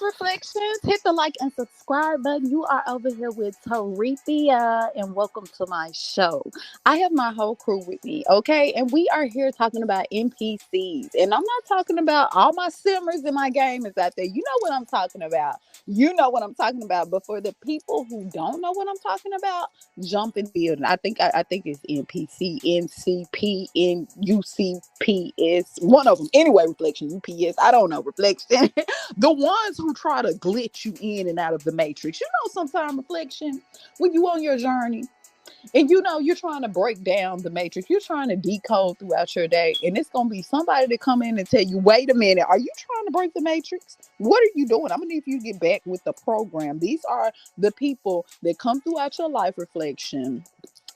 Reflections. Hit the like and subscribe button. You are over here with Tarithia, and welcome to my show. I have my whole crew with me, okay? And we are here talking about NPCs. And I'm not talking about all my simmers and my gamers out there. You know what I'm talking about. You know what I'm talking about. But for the people who don't know what I'm talking about, jump in the building. I think it's NPC, NCP, NUCP is one of them. Anyway, reflection, UPS. I don't know, reflection. The ones who try to glitch you in and out of the matrix. You know, sometimes reflection, when you on your journey and you know you're trying to break down the matrix, you're trying to decode throughout your day, and it's gonna be somebody to come in and tell you, wait a minute, are you trying to break the matrix? What are you doing? I'm gonna need you to get back with the program. These are the people that come throughout your life reflection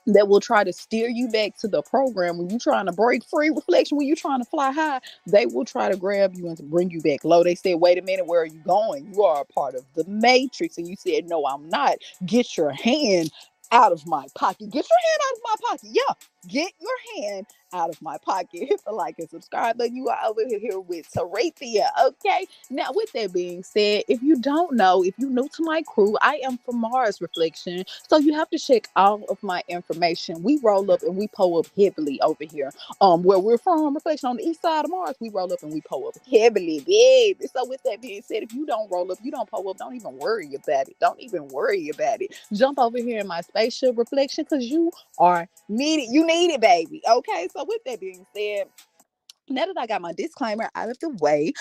that will try to steer you back to the program when you're trying to break free reflection, when you're trying to fly high. They will try to grab you and bring you back low. They said, wait a minute, where are you going? You are a part of the matrix. And you said, no, I'm not. Get your hand out of my pocket. Get your hand out of my pocket. Yeah, get your hand out of my pocket. Hit the like and subscribe button. You are over here with Tarithia. Okay, now with that being said, if you don't know, if you're new to my crew, I am from Mars Reflection, so you have to check all of my information. We roll up and we pull up heavily over here. Where we're from, Reflection, on the east side of Mars, we roll up and we pull up heavily, baby. So with that being said, if you don't roll up, you don't pull up, don't even worry about it. Don't even worry about it. Jump over here in my spaceship reflection, because you are needed. You need it, baby. Okay, so with that being said, now that I got my disclaimer out of the way,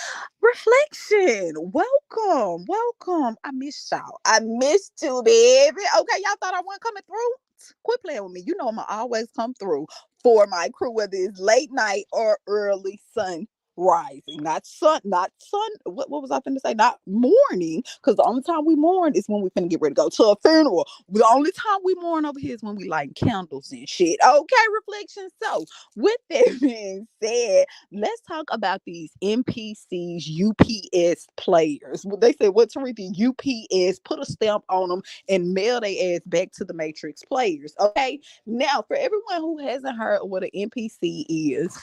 reflection, welcome, welcome. I missed y'all. I missed you, baby. Okay, y'all thought I wasn't coming through? Quit playing with me. You know I'm going to always come through for my crew, whether it's late night or early sun rising. Not sun. What was I finna say? Not morning, because the only time we mourn is when we finna get ready to go to a funeral. The only time we mourn over here is when we light candles and shit. Okay, reflection. So with that being said, let's talk about these NPCs, UPS players. They say, what, Tarithia? UPS, put a stamp on them and mail their ass back to the Matrix players. Okay. Now, for everyone who hasn't heard what an NPC is,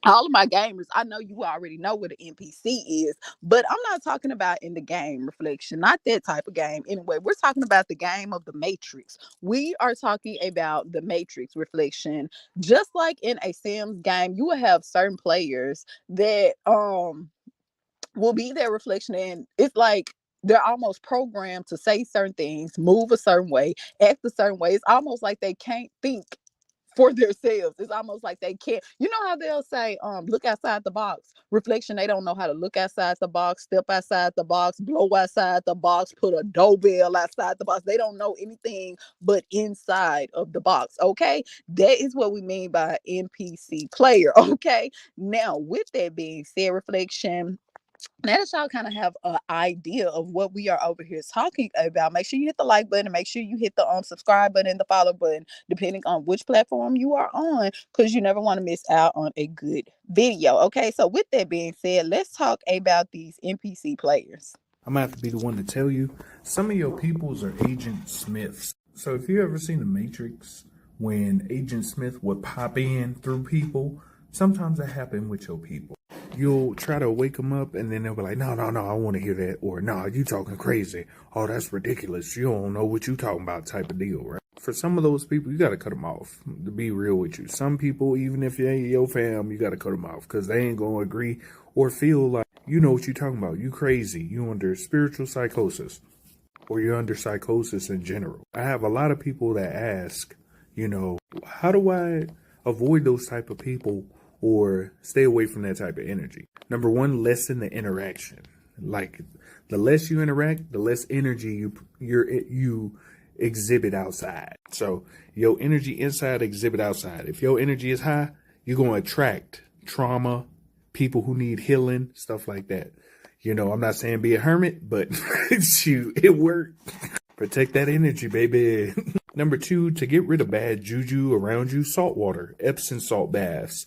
all of my gamers, I know you already know what an NPC is, but I'm not talking about in the game reflection, not that type of game. Anyway, we're talking about the game of the Matrix. We are talking about the Matrix reflection. Just like in a Sims game, you will have certain players that will be their reflection, and it's like they're almost programmed to say certain things, move a certain way, act a certain way. It's almost like they can't think for themselves. It's almost like they can't. You know how they'll say, look outside the box. Reflection, they don't know how to look outside the box, step outside the box, blow outside the box, put a doorbell outside the box. They don't know anything but inside of the box. Okay. That is what we mean by NPC player. Okay. Now, with that being said, reflection, now that y'all kind of have an idea of what we are over here talking about, make sure you hit the like button, make sure you hit the subscribe button and the follow button, depending on which platform you are on, because you never want to miss out on a good video. Okay, so with that being said, let's talk about these NPC players. I'm gonna have to be the one to tell you, some of your peoples are Agent Smiths. So if you ever seen The Matrix, when Agent Smith would pop in through people, sometimes that happen with your people. You'll try to wake them up, and then they'll be like, no, I want to hear that. Or, no, you talking crazy. Oh, that's ridiculous. You don't know what you talking about, type of deal, right? For some of those people, you got to cut them off, to be real with you. Some people, even if you ain't your fam, you got to cut them off, because they ain't going to agree or feel like you know what you talking about. You crazy. You under spiritual psychosis, or you're under psychosis in general. I have a lot of people that ask, how do I avoid those type of people or stay away from that type of energy? Number one, lessen the interaction. Like, the less you interact, the less energy you exhibit outside. So your energy inside, exhibit outside. If your energy is high, you're going to attract trauma, people who need healing, stuff like that. I'm not saying be a hermit, but it worked. Protect that energy, baby. Number two, to get rid of bad juju around you, salt water, Epsom salt baths.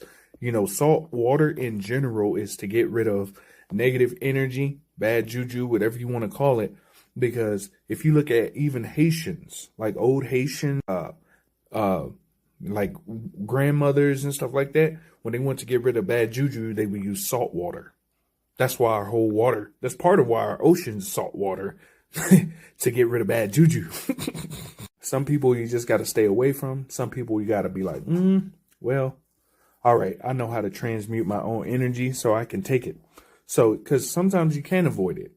Salt water in general is to get rid of negative energy, bad juju, whatever you want to call it. Because if you look at even Haitians, like old Haitian, like grandmothers and stuff like that, when they want to get rid of bad juju, they would use salt water. That's why that's part of why our ocean's salt water to get rid of bad juju. Some people you just got to stay away from. Some people you got to be like, well, all right, I know how to transmute my own energy so I can take it. So, because sometimes you can't avoid it.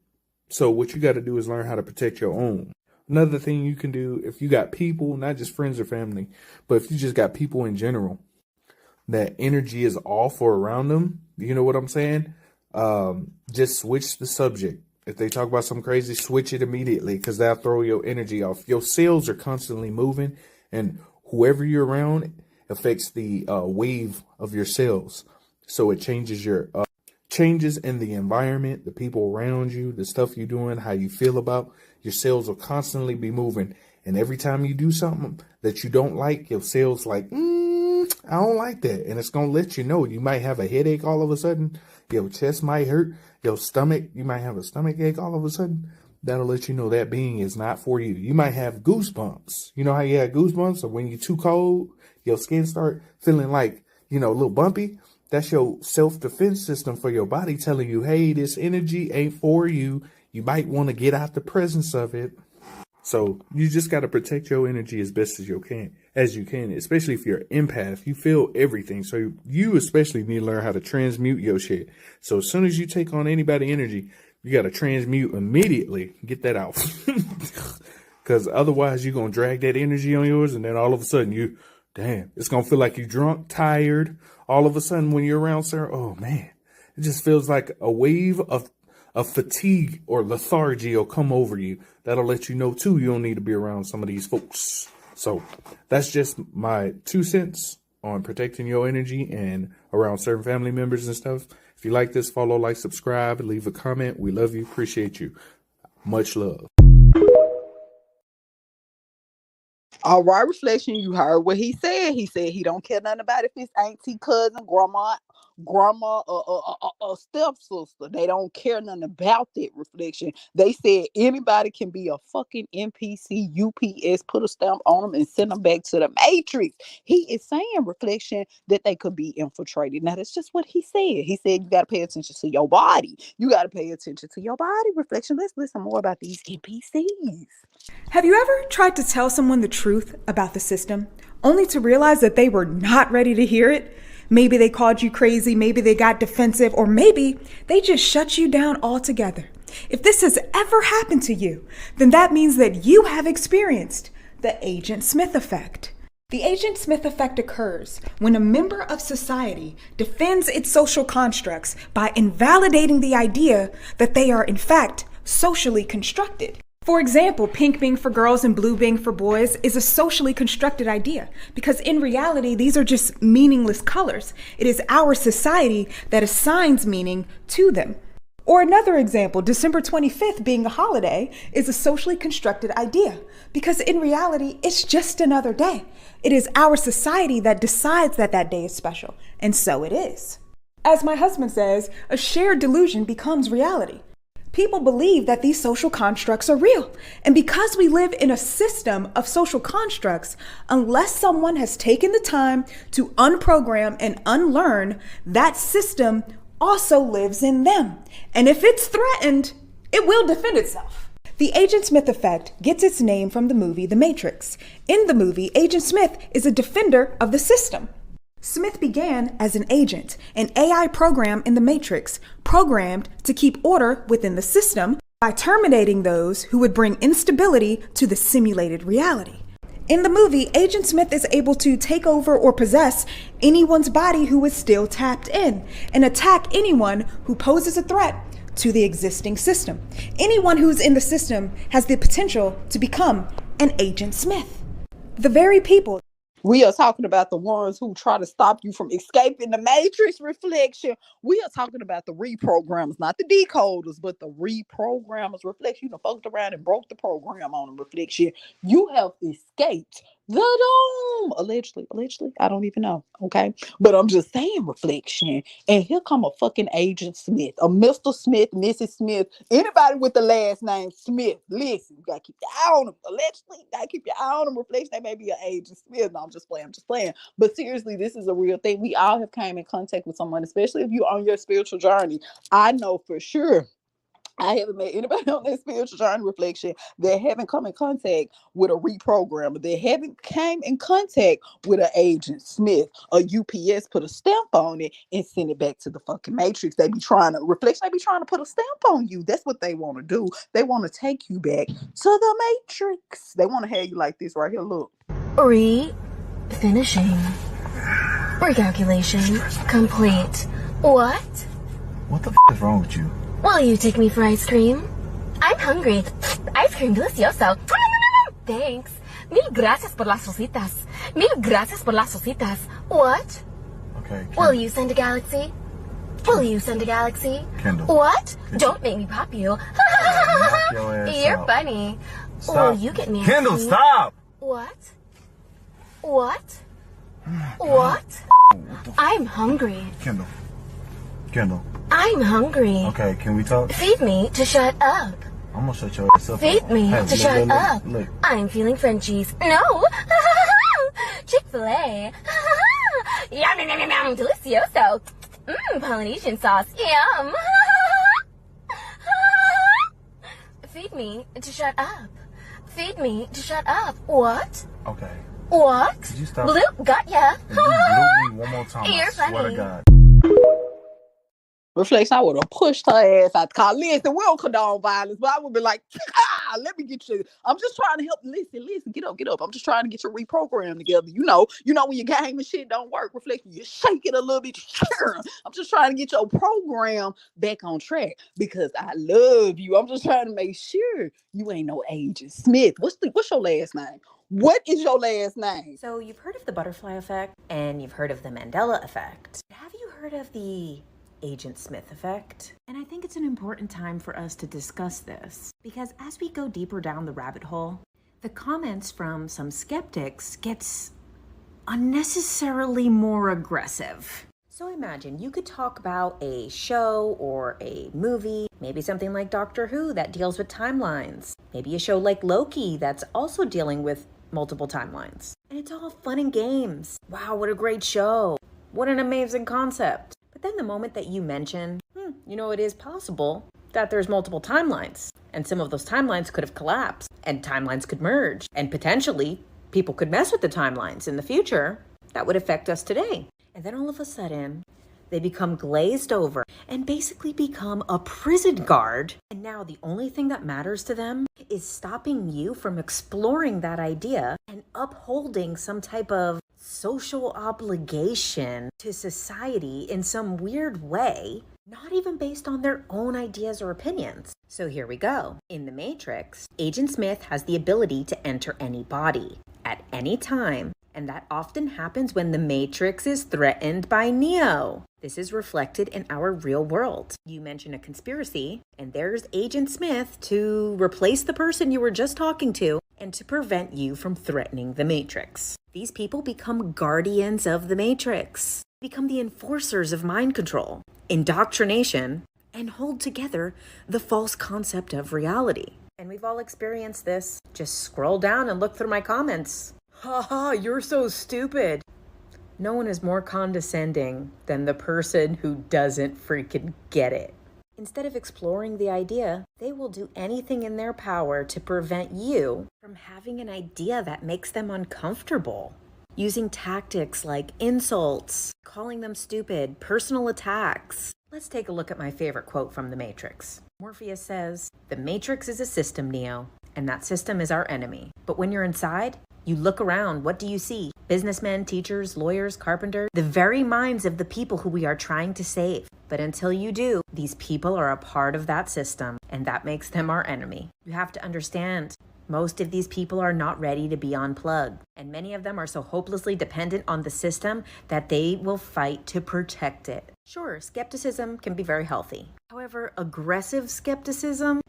So what you got to do is learn how to protect your own. Another thing you can do, if you got people, not just friends or family, but if you just got people in general, that energy is off or around them, you know what I'm saying? Just switch the subject. If they talk about some crazy, switch it immediately because that'll throw your energy off. Your cells are constantly moving, and whoever you're around affects the wave of your cells. So it changes your changes in the environment, the people around you, the stuff you're doing, how you feel about your cells will constantly be moving. And every time you do something that you don't like, your cells like, I don't like that. And it's going to let you know. You might have a headache all of a sudden. Your chest might hurt. Your stomach, you might have a stomach ache all of a sudden. That'll let you know that being is not for you. You might have goosebumps. You know how you have goosebumps? Or when you're too cold, your skin start feeling like, a little bumpy. That's your self-defense system for your body telling you, hey, this energy ain't for you. You might want to get out the presence of it. So you just got to protect your energy as best as you can, especially if you're an empath. You feel everything. So you especially need to learn how to transmute your shit. So as soon as you take on anybody's energy, you got to transmute immediately. Get that out. Because otherwise you're going to drag that energy on yours. And then all of a sudden it's going to feel like you're drunk, tired. All of a sudden when you're around Sarah, oh man, it just feels like a wave of fatigue or lethargy will come over you. That'll let you know too, you don't need to be around some of these folks. So that's just my 2 cents on protecting your energy and around certain family members and stuff. If you like this, follow, like, subscribe, leave a comment. We love you. Appreciate you. Much love. All right, Reflection, you heard what he said. He said he don't care nothing about if it's auntie, cousin, grandma, or stepsister. They don't care nothing about that, Reflection. They said anybody can be a fucking NPC, UPS, put a stamp on them and send them back to the Matrix. He is saying, Reflection, that they could be infiltrated. Now, that's just what he said. He said you got to pay attention to your body. You got to pay attention to your body, Reflection. Let's listen more about these NPCs. Have you ever tried to tell someone the truth about the system, only to realize that they were not ready to hear it? Maybe they called you crazy, maybe they got defensive, or maybe they just shut you down altogether. If this has ever happened to you, then that means that you have experienced the Agent Smith effect. The Agent Smith effect occurs when a member of society defends its social constructs by invalidating the idea that they are in fact socially constructed. For example, pink being for girls and blue being for boys is a socially constructed idea because in reality, these are just meaningless colors. It is our society that assigns meaning to them. Or another example, December 25th being a holiday is a socially constructed idea because in reality, it's just another day. It is our society that decides that that day is special, and so it is. As my husband says, a shared delusion becomes reality. People believe that these social constructs are real. And because we live in a system of social constructs, unless someone has taken the time to unprogram and unlearn, that system also lives in them. And if it's threatened, it will defend itself. The Agent Smith effect gets its name from the movie The Matrix. In the movie, Agent Smith is a defender of the system. Smith began as an agent, an AI program in the Matrix, programmed to keep order within the system by terminating those who would bring instability to the simulated reality. In the movie, Agent Smith is able to take over or possess anyone's body who is still tapped in and attack anyone who poses a threat to the existing system. Anyone who's in the system has the potential to become an Agent Smith. The very people we are talking about the ones who try to stop you from escaping the Matrix, Reflection. We are talking about the reprogrammers, not the decoders, but the reprogrammers, Reflection. You done fucked around and broke the program on them, Reflection. You have escaped The dome. Allegedly. I don't even know. Okay. But I'm just saying reflection. And here come a fucking Agent Smith, a Mr. Smith, Mrs. Smith, anybody with the last name Smith. Listen, you gotta keep your eye on them. Allegedly, you gotta keep your eye on them. Reflection, they may be an Agent Smith. No, I'm just playing. But seriously, this is a real thing. We all have came in contact with someone, especially if you're on your spiritual journey. I know for sure I haven't met anybody on their spiritual journey reflection that haven't come in contact with a reprogrammer, that haven't came in contact with an Agent Smith, a UPS, put a stamp on it and send it back to the fucking matrix. They be trying to reflection, they be trying to put a stamp on you. That's what they want to do. They want to take you back to the matrix. They want to have you like this right here. Look. Finishing. Recalculation complete. What? What the is wrong with you? Will you take me for ice cream? I'm hungry. Ice cream delicioso. Thanks. Mil gracias por las rositas. Mil gracias por las rositas. What? Okay. Will you send a galaxy? Will you send a galaxy? Kendall. What? Don't make me pop you. Knock your ass You're out. funny. Stop. Will you get me? Kendall, stop! What? What? What? I'm hungry. Kendall. I'm hungry. Okay, can we talk? Feed me to shut up. I'm gonna shut your ass up. Feed me Hey, to shut up. Look. I'm feeling Frenchies. No! Chick-fil-A. Yum, yum, yum, yum, delicioso. Polynesian sauce. Yum. Feed me to shut up. Feed me to shut up. What? Okay. What? Could you stop? Bloop, got ya. If you bloop me one more time, You're I swear funny. to God. Reflection, I would have pushed her ass out the car. Listen, we don't condone violence, but I would be like, let me get you. I'm just trying to help. Listen, get up. I'm just trying to get your reprogram together. You know when your game and shit don't work, reflection, you shake it a little bit. I'm just trying to get your program back on track because I love you. I'm just trying to make sure you ain't no Agent Smith. What's your last name? What is your last name? So you've heard of the butterfly effect and you've heard of the Mandela effect. Have you heard of the Agent Smith effect? And I think it's an important time for us to discuss this because as we go deeper down the rabbit hole, the comments from some skeptics gets unnecessarily more aggressive. So imagine you could talk about a show or a movie, maybe something like Doctor Who that deals with timelines, maybe a show like Loki that's also dealing with multiple timelines. And it's all fun and games. Wow, what a great show. What an amazing concept. But then the moment that you mention, it is possible that there's multiple timelines, and some of those timelines could have collapsed, and timelines could merge, and potentially people could mess with the timelines in the future that would affect us today. And then all of a sudden, they become glazed over and basically become a prison guard. And now the only thing that matters to them is stopping you from exploring that idea and upholding some type of social obligation to society in some weird way, not even based on their own ideas or opinions. So here we go. In the Matrix, Agent Smith has the ability to enter any body at any time, and that often happens when the Matrix is threatened by Neo. This is reflected in our real world. You mention a conspiracy, and there's Agent Smith to replace the person you were just talking to and to prevent you from threatening the Matrix. These people become guardians of the Matrix, become the enforcers of mind control, indoctrination, and hold together the false concept of reality. And we've all experienced this. Just scroll down and look through my comments. Haha, you're so stupid. No one is more condescending than the person who doesn't freaking get it. Instead of exploring the idea, they will do anything in their power to prevent you from having an idea that makes them uncomfortable. Using tactics like insults, calling them stupid, personal attacks. Let's take a look at my favorite quote from The Matrix. Morpheus says, "The Matrix is a system, Neo, and that system is our enemy. But when you're inside, you look around, what do you see? Businessmen, teachers, lawyers, carpenters, the very minds of the people who we are trying to save. But until you do, these people are a part of that system, and that makes them our enemy. You have to understand, most of these people are not ready to be unplugged, and many of them are so hopelessly dependent on the system that they will fight to protect it." Sure, skepticism can be very healthy. However, aggressive skepticism,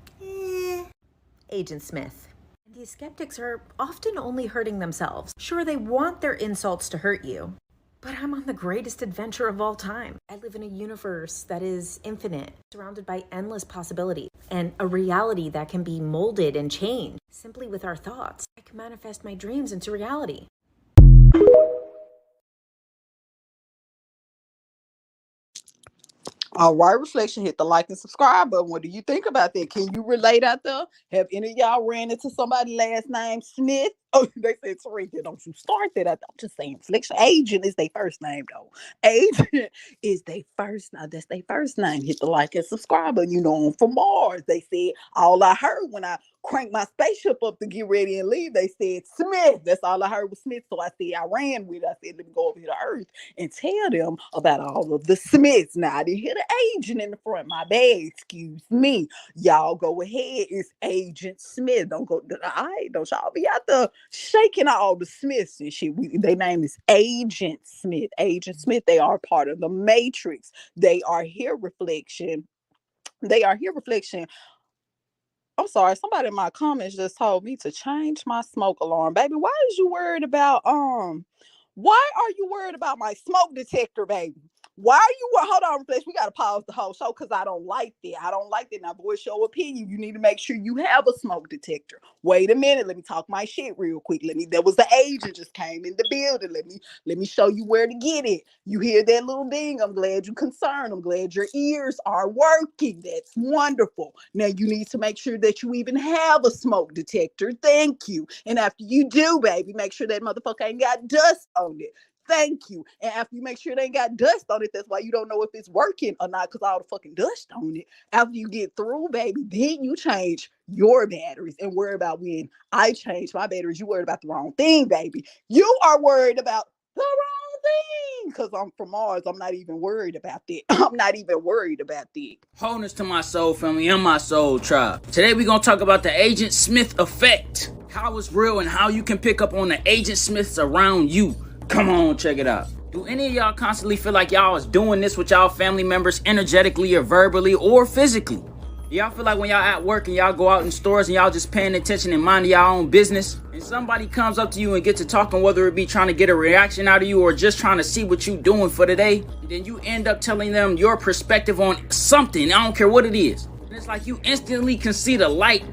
Agent Smith. These skeptics are often only hurting themselves. Sure, they want their insults to hurt you, but I'm on the greatest adventure of all time. I live in a universe that is infinite, surrounded by endless possibility, and a reality that can be molded and changed simply with our thoughts. I can manifest my dreams into reality. All right, Reflection, hit the like and subscribe button. What do you think about that? Can you relate out there? Have any of y'all ran into somebody last name Smith? Oh, they said Tarika. Don't you start that. I'm just saying, Reflection. Agent is their first name, though. Agent is their first name. That's their first name. Hit the like and subscribe button. You know, I'm from Mars. They said, all I heard when I cranked my spaceship up to get ready and leave, they said Smith. That's all I heard was Smith. So I said, I ran with it. I said, let me go over here to Earth and tell them about all of the Smiths. Now, I didn't hear the agent in the front. My bad. Excuse me. Y'all go ahead. It's Agent Smith. Don't go. All right. Don't y'all be out there shaking all the Smiths and shit. Their name is Agent Smith. Agent Smith. They are part of the Matrix. They are here, Reflection. They are here, Reflection. I'm sorry, somebody in my comments just told me to change my smoke alarm. Baby, why are you worried about my smoke detector, baby? Why are you hold on, Reflection? We gotta pause the whole show because I don't like that. I don't like that. Now, voice your opinion. You need to make sure you have a smoke detector. Wait a minute, let me talk my shit real quick. There was the agent just came in the building. Let me show you where to get it. You hear that little ding? I'm glad you're concerned. I'm glad your ears are working. That's wonderful. Now you need to make sure that you even have a smoke detector. Thank you. And after you do, baby, make sure that motherfucker ain't got dust on it. Thank you. And after you make sure they ain't got dust on it, that's why you don't know if it's working or not, because all the fucking dust on it. After you get through, baby, then you change your batteries and worry about when I change my batteries. You worried about the wrong thing, baby. You are worried about the wrong thing because I'm from Mars. I'm not even worried about that. I'm not even worried about that. Wholeness to my soul family and my soul tribe. Today we're going to talk about the Agent Smith effect. How it's real and how you can pick up on the Agent Smiths around you. Come on, check it out. Do any of y'all constantly feel like y'all is doing this with y'all family members energetically or verbally or physically? Y'all feel like when y'all at work and y'all go out in stores and y'all just paying attention and minding y'all own business, and somebody comes up to you and get to talking, whether it be trying to get a reaction out of you or just trying to see what you doing for the day, and then you end up telling them your perspective on something, I don't care what it is. And it's like you instantly can see the light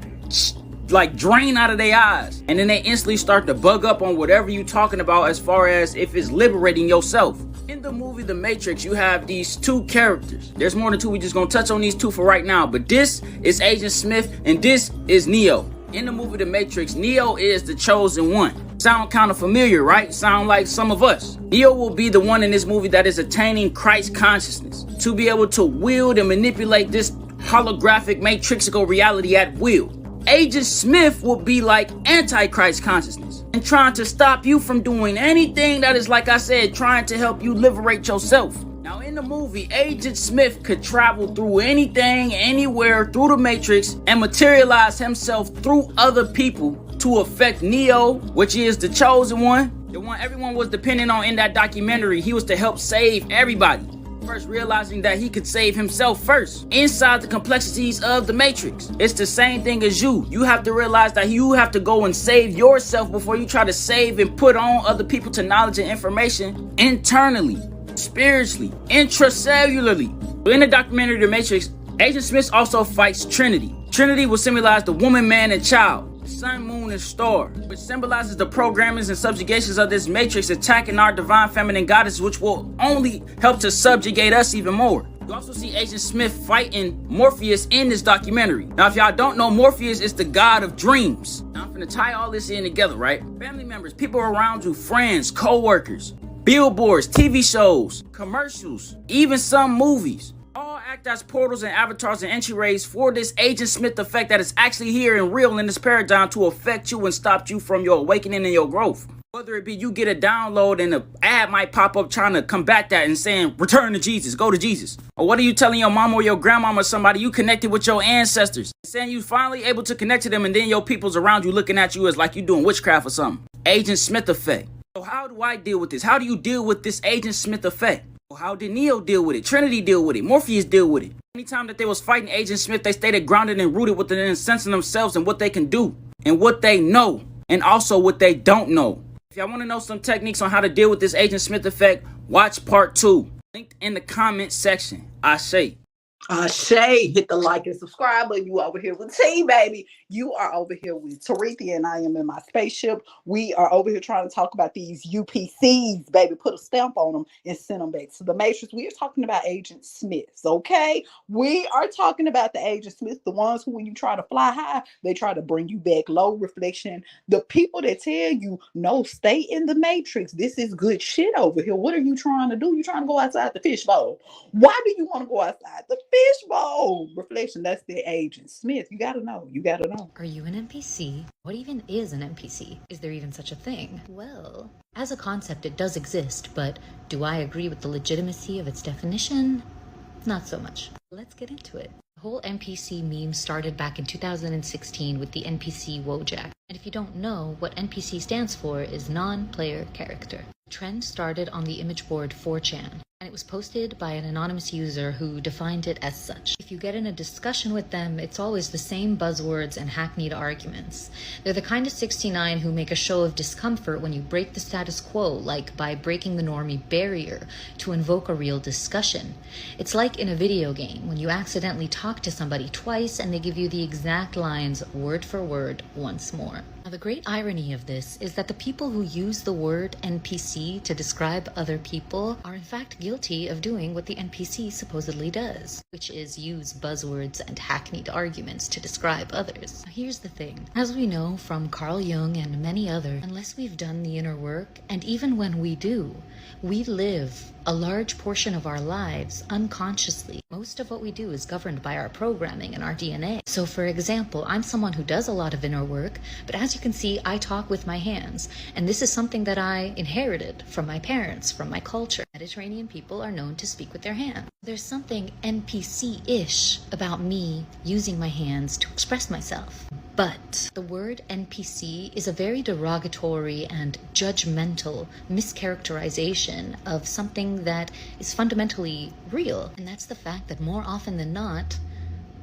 like drain out of their eyes, and then they instantly start to bug up on whatever you talking about as far as if it's liberating yourself. In the movie The Matrix, you have these two characters. There's more than two. We just gonna touch on these two for right now, but this is Agent Smith and this is Neo. In the movie The Matrix, Neo is the chosen one. Sound kind of familiar, right? Sound like some of us. Neo will be the one in this movie that is attaining Christ consciousness to be able to wield and manipulate this holographic matrixical reality at will. Agent Smith will be like Antichrist consciousness and trying to stop you from doing anything that is, like I said, trying to help you liberate yourself. Now in the movie, Agent Smith could travel through anything, anywhere through the Matrix and materialize himself through other people to affect Neo, which is the chosen one, the one everyone was depending on in that documentary. He was to help save everybody. First realizing that he could save himself first inside the complexities of the Matrix. It's the same thing as you. You have to realize that you have to go and save yourself before you try to save and put on other people to knowledge and information internally, spiritually, intracellularly. In the documentary The Matrix, Agent Smith also fights Trinity. Trinity will symbolize the woman, man, and child. Sun, moon, and star, which symbolizes the programmings and subjugations of this matrix attacking our divine feminine goddess, which will only help to subjugate us even more. You also see Agent Smith fighting Morpheus in this documentary. Now, if y'all don't know, Morpheus is the god of dreams. Now, I'm gonna tie all this in together, right? Family members, people around you, friends, co-workers, billboards, TV shows, commercials, even some movies. All act as portals and avatars and entryways for this Agent Smith effect that is actually here and real in this paradigm to affect you and stop you from your awakening and your growth. Whether it be you get a download and an ad might pop up trying to combat that and saying, return to Jesus, go to Jesus. Or what are you telling your mom or your grandmama or somebody you connected with your ancestors, saying you finally able to connect to them, and then your people's around you looking at you as like you doing witchcraft or something. Agent Smith effect. So how do I deal with this? How do you deal with this Agent Smith effect? How did Neo deal with it? Trinity deal with it? Morpheus deal with it? Anytime that they was fighting Agent Smith, they stayed grounded and rooted within the sense of themselves and what they can do. and what they know, and also what they don't know. If y'all want to know some techniques on how to deal with this Agent Smith effect, watch part 2. Linked in the comment section. Ashe. Shay, hit the like and subscribe button. You over here with T, baby. You are over here with Taretha, and I am in my spaceship. We are over here trying to talk about these UPCs, baby. Put a stamp on them and send them back to the Matrix. We are talking about Agent Smiths, okay? We are talking about the Agent Smiths, the ones who, when you try to fly high, they try to bring you back low. Reflection. The people that tell you, no, stay in the Matrix. This is good shit over here. What are you trying to do? You trying to go outside the fishbowl. Why do you want to go outside the fishbowl? Reflection. That's the Agent Smith. You got to know. You got to know. Are you an NPC? What even is an NPC? Is there even such a thing? Well, as a concept, it does exist, but do I agree with the legitimacy of its definition? Not so much. Let's get into it. The whole NPC meme started back in 2016 with the NPC Wojak. And if you don't know, what NPC stands for is non-player character. The trend started on the image board 4chan, and it was posted by an anonymous user who defined it as such. If you get in a discussion with them, it's always the same buzzwords and hackneyed arguments. They're the kind of 69 who make a show of discomfort when you break the status quo, like by breaking the normie barrier to invoke a real discussion. It's like in a video game, when you accidentally talk to somebody twice and they give you the exact lines word for word once more. Now, the great irony of this is that the people who use the word NPC to describe other people are in fact guilty of doing what the NPC supposedly does, which is use buzzwords and hackneyed arguments to describe others. Now, here's the thing. As we know from Carl Jung and many others, unless we've done the inner work, and even when we do, we live a large portion of our lives unconsciously. Most of what we do is governed by our programming and our DNA. So for example, I'm someone who does a lot of inner work, but as you can see, I talk with my hands. And this is something that I inherited from my parents, from my culture. Mediterranean people are known to speak with their hands. There's something NPC-ish about me using my hands to express myself. But the word NPC is a very derogatory and judgmental mischaracterization of something that is fundamentally real. And that's the fact that more often than not,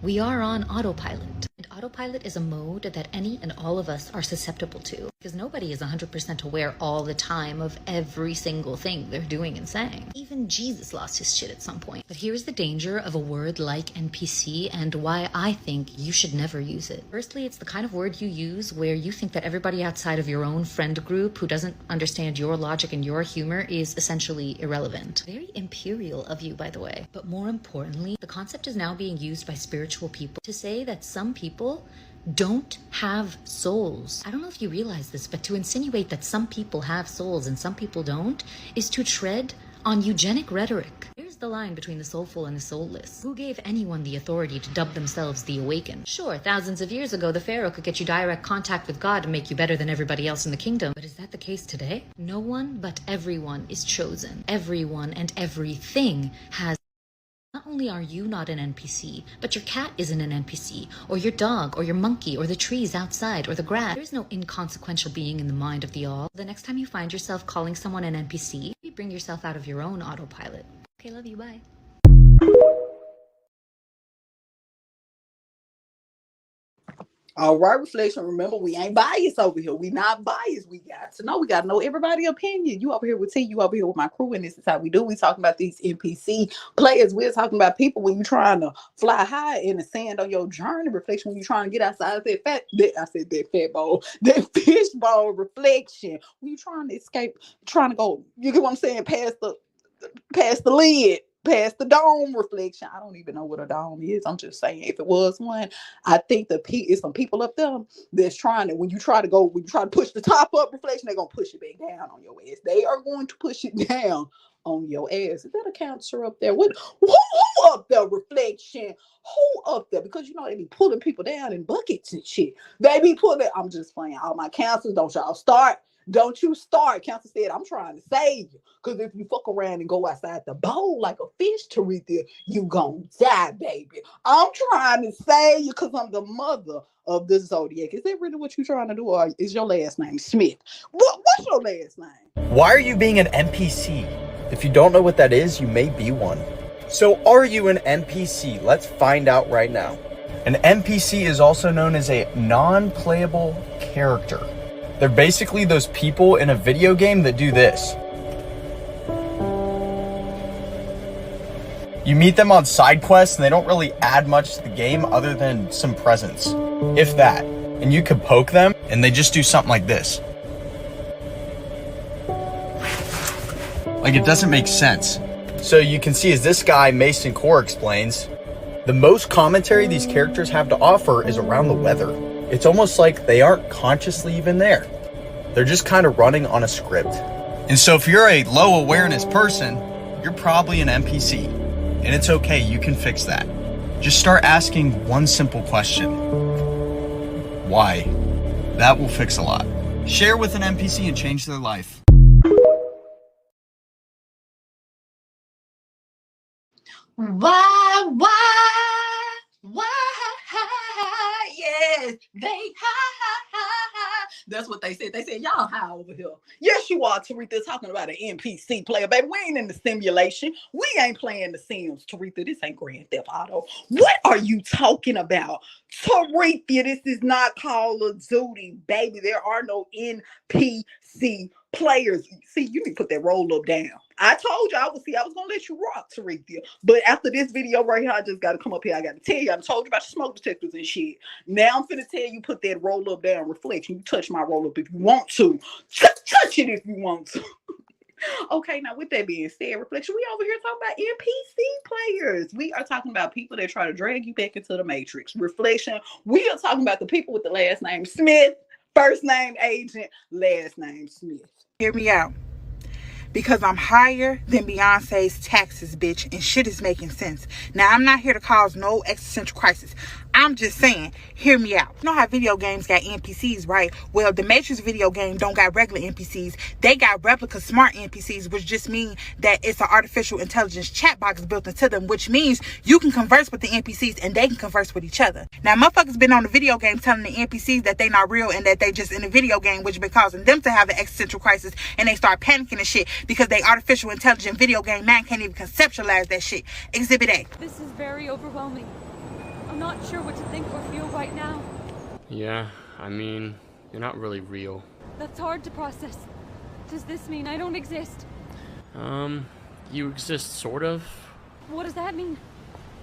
we are on autopilot. And autopilot is a mode that any and all of us are susceptible to, because nobody is 100% aware all the time of every single thing they're doing and saying. Even Jesus lost his shit at some point. But here's the danger of a word like NPC and why I think you should never use it. Firstly, it's the kind of word you use where you think that everybody outside of your own friend group who doesn't understand your logic and your humor is essentially irrelevant. Very imperial of you, by the way. But more importantly, the concept is now being used by spiritual people to say that some people don't have souls. I don't know if you realize this, but to insinuate that some people have souls and some people don't is to tread on eugenic rhetoric. Here's the line between the soulful and the soulless. Who gave anyone the authority to dub themselves the awakened? Sure, thousands of years ago, the Pharaoh could get you direct contact with God and make you better than everybody else in the kingdom. But is that the case today? No one but everyone is chosen. Everyone and everything has. Not only are you not an NPC, but your cat isn't an NPC, or your dog, or your monkey, or the trees outside, or the grass. There is no inconsequential being in the mind of the all. The next time you find yourself calling someone an NPC, you bring yourself out of your own autopilot. Okay, love you, bye. All right, reflection. Remember, we ain't biased over here. We not biased. We got to know. We got to know everybody's opinion. You over here with T. You over here with my crew, and this is how we do. We talking about these NPC players. We're talking about people when you're trying to fly high in the sand on your journey. Reflection when you're trying to get outside of that fat bowl, that fish bowl. Reflection when you're trying to escape, trying to go. You get what I'm saying? Past the lid. Past the dome. Reflection. I don't even know what a dome is. I'm just saying, if it was one, I think it's some people up there that's trying to, when you try to push the top up, reflection, they're going to push it back down on your ass. They are going to push it down on your ass. Is that a counselor up there? Who up there, reflection? Who up there? Because you know they be pulling people down in buckets and shit. They be pulling. I'm just playing. All my counselors, don't y'all start. Don't you start. Counselor said, I'm trying to save you. Because if you fuck around and go outside the bowl like a fish, Taretha, you gonna die, baby. I'm trying to save you because I'm the mother of the Zodiac. Is that really what you're trying to do? Or is your last name Smith? What's your last name? Why are you being an NPC? If you don't know what that is, you may be one. So are you an NPC? Let's find out right now. An NPC is also known as a non-playable character. They're basically those people in a video game that do this. You meet them on side quests and they don't really add much to the game other than some presents, if that. And you could poke them and they just do something like this. Like, it doesn't make sense. So you can see, as this guy, Mason Core, explains, the most commentary these characters have to offer is around the weather. It's almost like they aren't consciously even there. They're just kind of running on a script. And so if you're a low awareness person, you're probably an NPC. And it's okay, you can fix that. Just start asking one simple question. Why? That will fix a lot. Share with an NPC and change their life. Why, yes, that's what they said. They said, y'all high over here. Yes, you are, Taretha, talking about an NPC player, baby. We ain't in the simulation. We ain't playing The Sims, Taretha. This ain't Grand Theft Auto. What are you talking about? Taretha, this is not Call of Duty, baby. There are no NPC players. See, you need to put that roll up down. I told you I was gonna let you rock, Taretha. But after this video right here, I just gotta come up here. I gotta tell you, I told you about your smoke detectors and shit. Now I'm finna tell you, put that roll up down reflection. You touch my roll up if you want to. Touch it if you want to. Okay, now with that being said, reflection, we over here talking about NPC players. We are talking about people that try to drag you back into the matrix. Reflection, we are talking about the people with the last name Smith, first name Agent, last name Smith. Hear me out. Because I'm higher than Beyonce's taxes, bitch, and shit is making sense. Now, I'm not here to cause no existential crisis. I'm just saying, hear me out. You know how video games got NPCs, right? Well, the Matrix video game don't got regular NPCs. They got replica smart NPCs, which just mean that it's an artificial intelligence chat box built into them, which means you can converse with the NPCs and they can converse with each other. Now, motherfuckers been on the video game telling the NPCs that they not real and that they just in a video game, which been causing them to have an existential crisis, and they start panicking and shit because they artificial intelligent video game man can't even conceptualize that shit. Exhibit A. This is very overwhelming. I'm not sure what to think or feel right now. Yeah, I mean, you're not really real. That's hard to process. Does this mean I don't exist? You exist, sort of. What does that mean?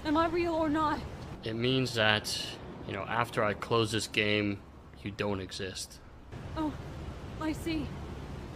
Am I real or not? It means that, after I close this game, you don't exist. Oh, I see.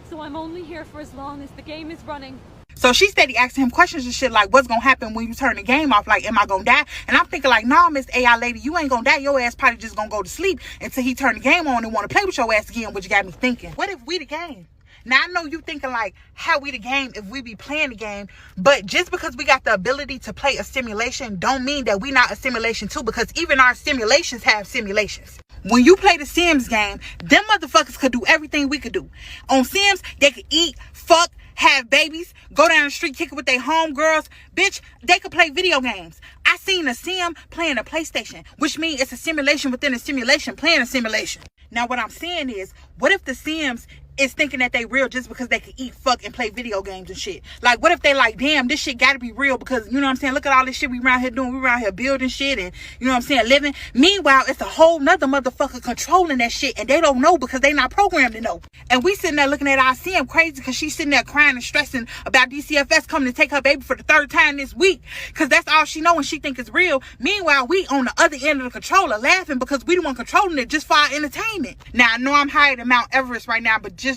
So I'm only here for as long as the game is running. So she steady asking him questions and shit like, what's gonna happen when you turn the game off? Like, am I gonna die? And I'm thinking like, no, Miss AI lady, you ain't gonna die. Your ass probably just gonna go to sleep until he turn the game on and want to play with your ass again, which got me thinking, what if we the game? Now, I know you thinking like, how we the game if we be playing the game, but just because we got the ability to play a simulation don't mean that we not a simulation too, because even our simulations have simulations. When you play the Sims game, them motherfuckers could do everything we could do. On Sims, they could eat, fuck, have babies, go down the street, kick it with their homegirls. Bitch, they could play video games. I seen a Sim playing a PlayStation, which means it's a simulation within a simulation playing a simulation. Now, what I'm saying is, what if the Sims is thinking that they real just because they can eat, fuck, and play video games and shit? Like, what if they like, damn, this shit gotta be real because, you know what I'm saying? Look at all this shit we around here doing. We around here building shit and, you know what I'm saying, living. Meanwhile, it's a whole nother motherfucker controlling that shit and they don't know because they not programmed to know. And we sitting there looking at our Sim crazy because she's sitting there crying and stressing about DCFS coming to take her baby for the 3rd time this week because that's all she know and she think it's real. Meanwhile, we on the other end of the controller laughing because we the one controlling it just for our entertainment. Now, I know I'm higher than Mount Everest right now, but just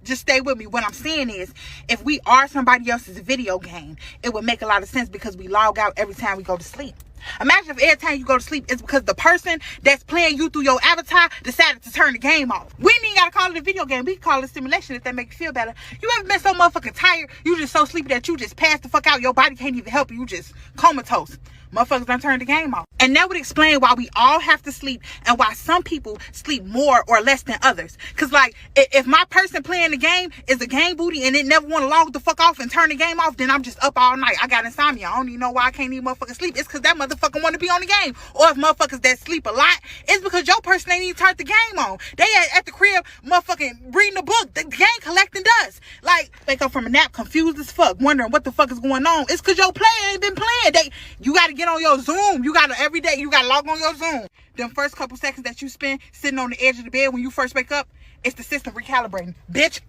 stay with me. What I'm saying is, if we are somebody else's video game, it would make a lot of sense because we log out every time we go to sleep. Imagine if every time you go to sleep, it's because the person that's playing you through your avatar decided to turn the game off. We ain't even gotta call it a video game. We can call it a simulation if that makes you feel better. You ever been so motherfucking tired, you just so sleepy that you just pass the fuck out, your body can't even help you, you just comatose. Motherfuckers done turned the game off. And that would explain why we all have to sleep and why some people sleep more or less than others. Cause like, if my person playing the game is a game booty and it never want to log the fuck off and turn the game off, then I'm just up all night. I got insomnia. I don't even know why I can't even motherfucking sleep. It's cause that motherfucker want to be on the game. Or if motherfuckers that sleep a lot, it's because your person ain't even turned the game on. They at the crib motherfucking reading a book. The game collecting dust. Like, wake up from a nap confused as fuck, wondering what the fuck is going on. It's because your player ain't been playing. You got to get on your Zoom. You got to, every day, you got to log on your Zoom. Them first couple seconds that you spend sitting on the edge of the bed when you first wake up, it's the system recalibrating. Bitch,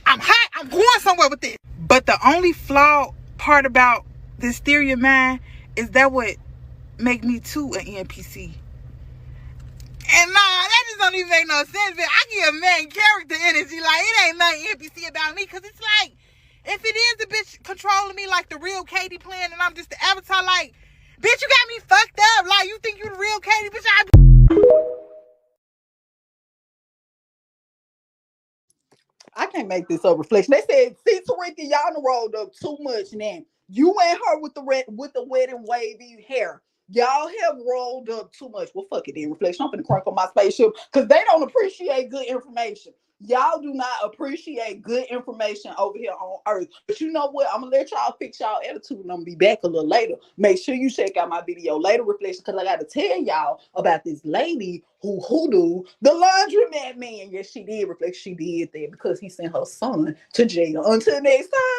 I'm hot. I'm going somewhere with this. But the only flawed part about this theory of mine is that what make me too an NPC. And nah, that just don't even make no sense. But I give main character energy. Like, it ain't nothing NPC about me. Because it's like, if it is a bitch controlling me like the real Katie playing and I'm just the avatar, like, bitch, you got me fucked up. Like, you think you the real Katie? Bitch, I can't make this a reflection. They said, see, Tarika, y'all done rolled up too much now. You and her with the wedding wavy hair. Y'all have rolled up too much. Well, fuck it, in reflection. I'm finna crank on my spaceship because they don't appreciate good information. Y'all do not appreciate good information over here on Earth. But you know what? I'm gonna let y'all fix y'all attitude and I'm gonna be back a little later. Make sure you check out my video later, reflection, because I gotta tell y'all about this lady who hoodoo the laundromat man. Yes, she did, reflection. She did that because he sent her son to jail. Until next time.